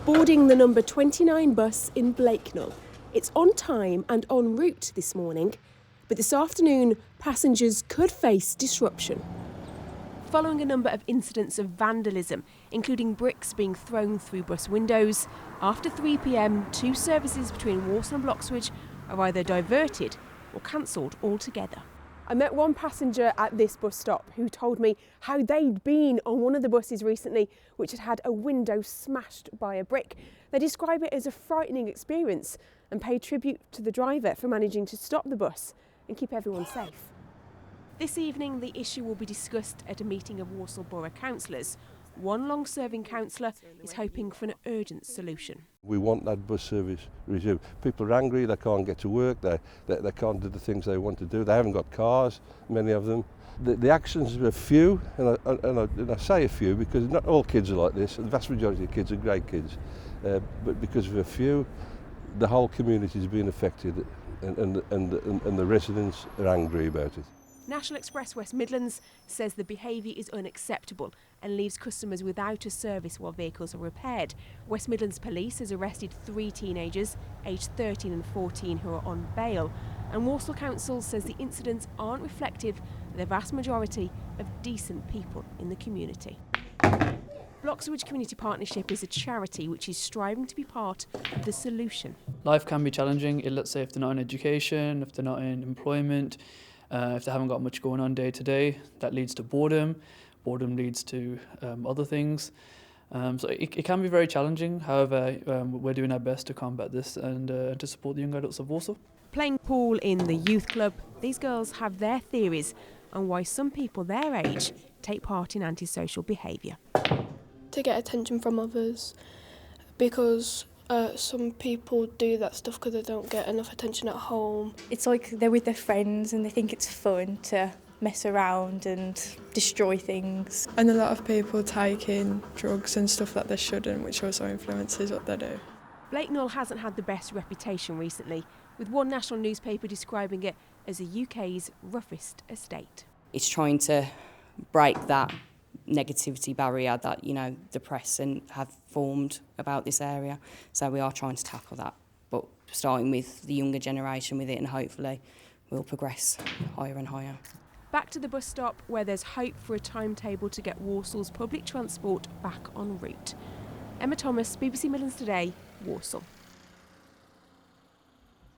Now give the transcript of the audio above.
boarding the number 29 bus in Blakenall. It's on time and en route this morning, but this afternoon passengers could face disruption. Following a number of incidents of vandalism, including bricks being thrown through bus windows, after 3 p.m, 2 services between Walsall and Bloxwich are either diverted or cancelled altogether. I met one passenger at this bus stop who told me how they'd been on one of the buses recently which had had a window smashed by a brick. They describe it as a frightening experience and pay tribute to the driver for managing to stop the bus and keep everyone safe. This evening the issue will be discussed at a meeting of Walsall Borough councillors. One long-serving councillor is hoping for an urgent solution. We want that bus service resumed. People are angry, they can't get to work, they can't do the things they want to do, they haven't got cars, many of them. The actions are few, and I say a few because not all kids are like this, the vast majority of kids are great kids, but because of a few, the whole community is being affected and the residents are angry about it. National Express West Midlands says the behaviour is unacceptable and leaves customers without a service while vehicles are repaired. West Midlands Police has arrested 3 teenagers, aged 13 and 14, who are on bail. And Walsall Council says the incidents aren't reflective of the vast majority of decent people in the community. Bloxwich Community Partnership is a charity which is striving to be part of the solution. Life can be challenging, let's say if they're not in education, if they're not in employment, if they haven't got much going on day to day, that leads to boredom. Boredom leads to other things. So it can be very challenging. However, we're doing our best to combat this and to support the young adults of Walsall. Playing pool in the youth club, these girls have their theories on why some people their age take part in antisocial behaviour. To get attention from others, because some people do that stuff because they don't get enough attention at home. It's like they're with their friends and they think it's fun to mess around and destroy things. And a lot of people take in drugs and stuff that they shouldn't, which also influences what they do. Blakenall hasn't had the best reputation recently, with one national newspaper describing it as the UK's roughest estate. It's trying to break that negativity barrier that, the press have formed about this area. So we are trying to tackle that, but starting with the younger generation with it, and hopefully we'll progress higher and higher. Back to the bus stop where there's hope for a timetable to get Walsall's public transport back en route. Emma Thomas, BBC Midlands Today, Walsall.